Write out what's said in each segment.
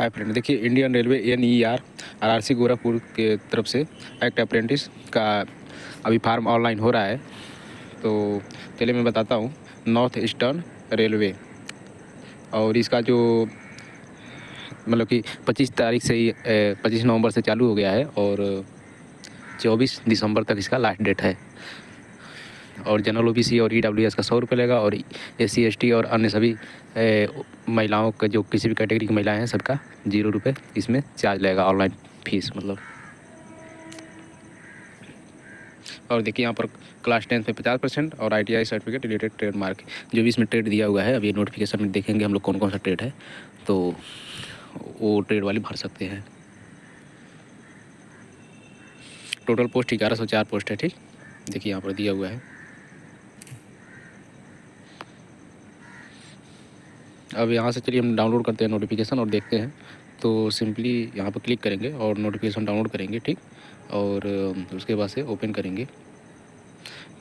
Hi friend, देखिए Indian railway NER RRC Gorakhpur के तरफ से एक्ट अप्रेंटिस का अभी फार्म ऑनलाइन हो रहा है। तो पहले मैं बताता हूँ, नॉर्थ ईस्टर्न रेलवे, और इसका जो मतलब कि 25 तारीख से ही 25 नवंबर से चालू हो गया है और 24 दिसंबर तक इसका लास्ट डेट है। और जनरल OBC और EWS का 100 रुपये लेगा, और SC ST और अन्य सभी महिलाओं का, जो किसी भी कैटेगरी की महिलाएं हैं, सबका 0 रुपये इसमें चार्ज लगेगा, ऑनलाइन फीस मतलब। और देखिए यहाँ पर क्लास 10 पे 50% और ITI certificate related trade mark, जो भी इसमें ट्रेड दिया हुआ है, अभी नोटिफिकेशन में देखेंगे हम लोग कौन कौन सा ट्रेड है, तो वो ट्रेड वाले भर सकते हैं। टोटल पोस्ट 1104 पोस्ट है। ठीक, देखिए यहाँ पर दिया हुआ है। अब यहाँ से चलिए हम डाउनलोड करते हैं नोटिफिकेशन और देखते हैं। तो सिंपली यहाँ पर क्लिक करेंगे और नोटिफिकेशन डाउनलोड करेंगे। ठीक, और उसके बाद से ओपन करेंगे।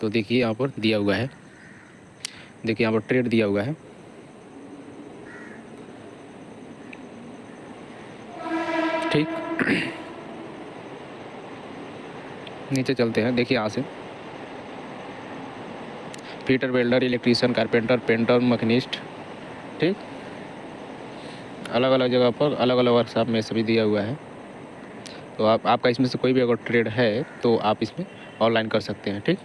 तो देखिए यहाँ पर दिया हुआ है, देखिए यहाँ पर ट्रेड दिया हुआ है। ठीक, नीचे चलते हैं। देखिए यहाँ से fitter, welder, electrician, carpenter, painter, machinist, ठीक, अलग अलग जगह पर अलग अलग वर्कशॉप में सभी दिया हुआ है। तो आपका इसमें से कोई भी अगर ट्रेड है तो आप इसमें ऑनलाइन कर सकते हैं। ठीक,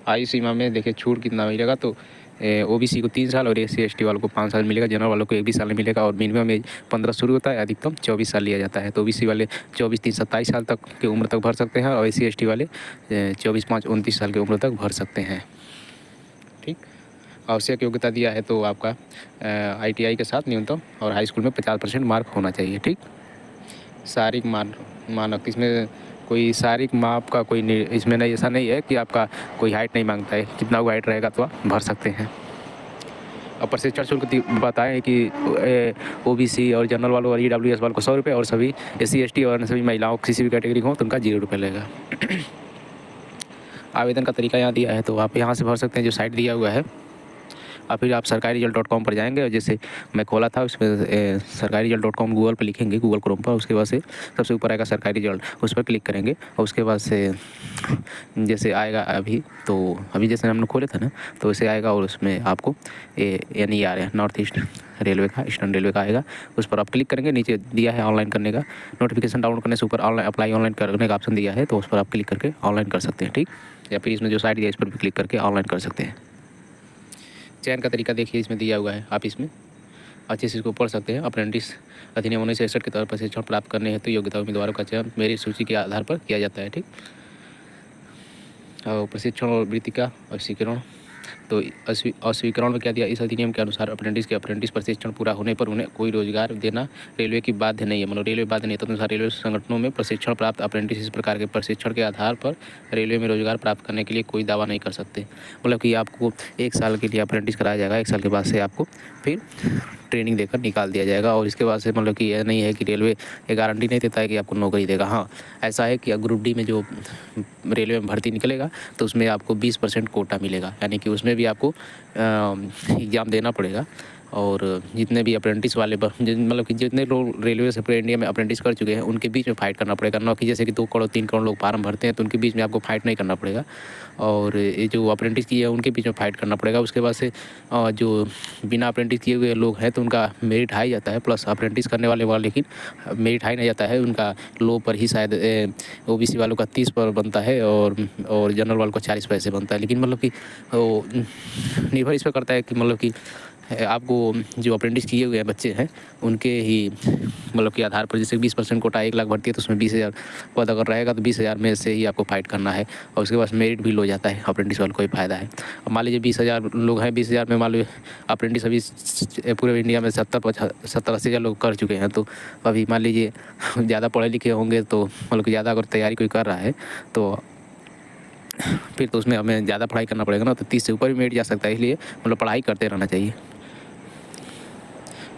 आयु सीमा में देखिए छूट कितना मिलेगा। तो OBC को 3 साल और SC ST वालों को 5 साल मिलेगा। जनरल वालों को 21 साल मिलेगा और मिनिमम एज 15 शुरू होता है, अधिकतम 24 साल लिया जाता है। तो OBC वाले 24, 3, 27 साल तक की उम्र तक भर सकते हैं और SC ST वाले 24, 5, 29 साल की उम्र तक भर सकते हैं। ठीक, आवश्यक योग्यता दिया है तो आपका ITI के साथ न्यूनतम और हाई स्कूल में 50% मार्क होना चाहिए। ठीक, शारीरिक मानक, इसमें कोई शारीरिक माप का कोई इसमें नहीं, ऐसा नहीं है कि आपका कोई हाइट नहीं मांगता है। कितना वो हाइट रहेगा तो आप भर सकते हैं। और प्रशिक्षण शुल्क बताएं कि OBC और जनरल वालों और EWS वालों को 100 रुपये, और सभी SC ST और सभी महिलाओं किसी भी कैटेगरी हो तो उनका 0 रुपये लगेगा। आवेदन का तरीका यहाँ दिया है, तो आप यहाँ से भर सकते हैं, जो साइट दिया हुआ है। और फिर आप सरकारीरिजल्ट.com पर जाएंगे, और जैसे मैं खोला था उसमें सरकारीरिजल्ट.com गूगल पर लिखेंगे, गूगल क्रोम पर। उसके बाद से सबसे ऊपर आएगा सरकारी रिजल्ट, उस पर क्लिक करेंगे। और उसके बाद से जैसे आएगा अभी जैसे हमने खोले था ना, तो वैसे आएगा, और उसमें आपको NER नॉर्थ ईस्ट रेलवे का, ईस्टर्न रेलवे का आएगा। उस पर आप क्लिक करेंगे। नीचे दिया है ऑनलाइन करने का, नोटिफिकेशन डाउनलोड करने से ऊपर ऑनलाइन अप्लाई ऑनलाइन करने का ऑप्शन दिया है, तो उस पर आप क्लिक करके ऑनलाइन कर सकते हैं। ठीक, या फिर इसमें जो साइट दिया है इस पर भी क्लिक करके ऑनलाइन कर सकते हैं। चयन का तरीका देखिए इसमें दिया हुआ है, आप इसमें अच्छे से इसको पढ़ सकते हैं। अप्रेंटिस अधिनियम 1961 के तौर पर प्रशिक्षण प्राप्त करने हेतु योग्यता उम्मीदवारों का चयन मेरिट सूची के आधार पर किया जाता है। ठीक, और प्रशिक्षण और वृत्ति का अस्वीकरण, तो अस्वीकरण में क्या दिया, इस अधिनियम के अनुसार अप्रेंटिस प्रशिक्षण पूरा होने पर उन्हें कोई रोजगार देना रेलवे की बाध्य नहीं है। मतलब रेलवे बाध्य नहीं है, तो अनुसार रेलवे संगठनों में प्रशिक्षण प्राप्त अप्रेंटिस इस प्रकार के प्रशिक्षण के आधार पर रेलवे में रोजगार प्राप्त करने के लिए कोई दावा नहीं कर सकते। मतलब कि आपको 1 साल के लिए अप्रेंटिस कराया जाएगा, 1 साल के बाद से आपको फिर ट्रेनिंग देकर निकाल दिया जाएगा। और इसके बाद से मतलब कि यह नहीं है कि रेलवे ये गारंटी नहीं देता है कि आपको नौकरी देगा। हाँ, ऐसा है कि ग्रुप D में जो रेलवे में भर्ती निकलेगा तो उसमें आपको 20% कोटा मिलेगा, यानी कि उसमें भी आपको एग्ज़ाम देना पड़ेगा। और जितने भी अप्रेंटिस वाले मतलब कि जितने लोग रेलवे से पूरे इंडिया में अप्रेंटिस कर चुके हैं उनके बीच में फाइट करना पड़ेगा। ना कि जैसे कि 2 करोड़ 3 करोड़ लोग फार्म भरते हैं तो उनके बीच में आपको फाइट नहीं करना पड़ेगा। और ये जो अप्रेंटिस किए हैं उनके बीच में फाइट करना पड़ेगा। उसके बाद से जो बिना अप्रेंटिस किए हुए लोग हैं तो उनका मेरिट हाई जाता है, प्लस अप्रेंटिस करने वाले लेकिन मेरिट हाई नहीं जाता है, उनका लो पर ही शायद OBC वालों का 30 पर बनता है और जनरल वालों का 40 पैसे बनता है। लेकिन मतलब कि निर्भर इस पर करता है कि मतलब कि आपको जो अप्रेंटिस किए हुए बच्चे हैं उनके ही मतलब के आधार पर, जैसे 20% कोटा 1 लाख भर्ती है तो उसमें 20,000 पद अगर रहेगा तो 20,000 में से ही आपको फाइट करना है। और उसके बाद मेरिट भी लो जाता है, अप्रेंटिस वालों को ही फायदा है। अब मान लीजिए 20,000 लोग हैं, 20,000 में मान लीजिए अप्रेंटिस अभी पूरे इंडिया में 70-80 हज़ार लोग कर चुके हैं। तो अभी मान लीजिए ज़्यादा पढ़े लिखे होंगे तो मतलब कि ज़्यादा अगर तैयारी कोई कर रहा है तो फिर तो उसमें हमें ज़्यादा पढ़ाई करना पड़ेगा ना, तो 30 से ऊपर भी मेरिट जा सकता है। इसलिए मतलब पढ़ाई करते रहना चाहिए।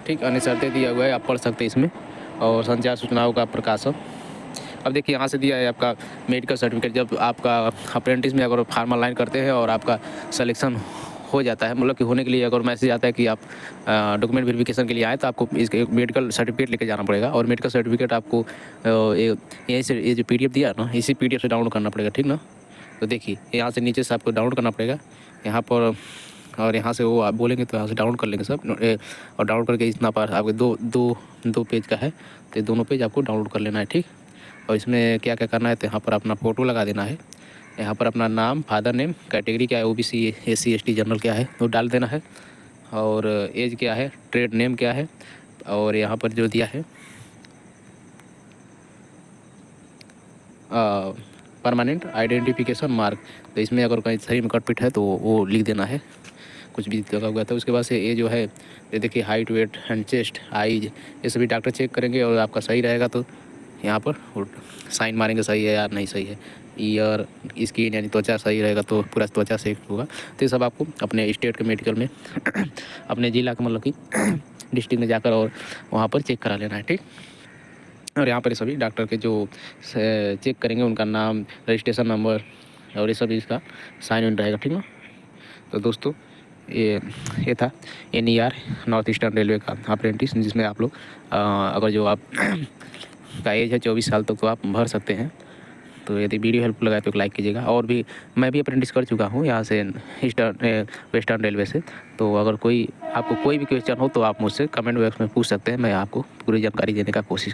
ठीक, अन्य शर्तें दिया हुआ है, आप पढ़ सकते हैं इसमें। और संचार सूचनाओं का प्रकाशन, अब देखिए यहाँ से दिया है आपका मेडिकल सर्टिफिकेट। जब आपका अप्रेंटिस में अगर फार्म ऑनलाइन करते हैं और आपका सिलेक्शन हो जाता है, मतलब कि होने के लिए अगर मैसेज आता है कि आप डॉक्यूमेंट वेरिफिकेशन के लिए आए, तो आपको इसके मेडिकल सर्टिफिकेट लेके जाना पड़ेगा। और मेडिकल सर्टिफिकेट आपको यहीं से ये जो PDF दिया ना, इसी PDF से डाउनलोड करना पड़ेगा, ठीक ना। तो देखिए यहाँ से नीचे से आपको डाउनलोड करना पड़ेगा यहाँ पर, और यहाँ से वो आप बोलेंगे तो यहाँ से डाउनलोड कर लेंगे सब। और डाउनलोड करके इतना पार आपके दो पेज का है, तो दोनों पेज आपको डाउनलोड कर लेना है, ठीक। और इसमें क्या क्या करना है, तो यहाँ पर अपना फ़ोटो लगा देना है, यहाँ पर अपना नाम, फादर नेम, कैटेगरी क्या है, OBC SC ST जनरल क्या है वो डाल देना है, और एज क्या है, ट्रेड नेम क्या है, और यहाँ पर जो दिया है परमानेंट आइडेंटिफिकेशन मार्क, तो इसमें अगर कहीं सही में कटपिट है तो वो लिख देना है, कुछ भी लगा हुआ था। उसके बाद से ये जो है, ये देखिए height, weight and chest, eyes, ये सभी डॉक्टर चेक करेंगे, और आपका सही रहेगा तो यहाँ पर साइन मारेंगे सही है या नहीं सही है। ईयर, स्किन यानी त्वचा सही रहेगा तो पूरा त्वचा सही होगा। तो ये सब आपको अपने स्टेट के मेडिकल में अपने ज़िला के मतलब कि डिस्ट्रिक्ट में जाकर और वहाँ पर चेक करा लेना है, ठीक। और यहाँ पर सभी डॉक्टर के जो चेक करेंगे उनका नाम, रजिस्ट्रेशन नंबर और ये सब इसका साइन इन रहेगा, ठीक ना। तो दोस्तों ये था NER नॉर्थ ईस्टर्न रेलवे का अप्रेंटिस, जिसमें आप लोग अगर जो आप का एज है 24 साल तक तो आप भर सकते हैं। तो यदि वीडियो हेल्पफुल लगा तो लाइक कीजिएगा। और भी मैं भी अप्रेंटिस कर चुका हूँ यहाँ से वेस्टर्न रेलवे से। तो अगर आपको कोई भी क्वेश्चन हो तो आप मुझसे कमेंट बॉक्स में पूछ सकते हैं, मैं आपको पूरी जानकारी देने का कोशिश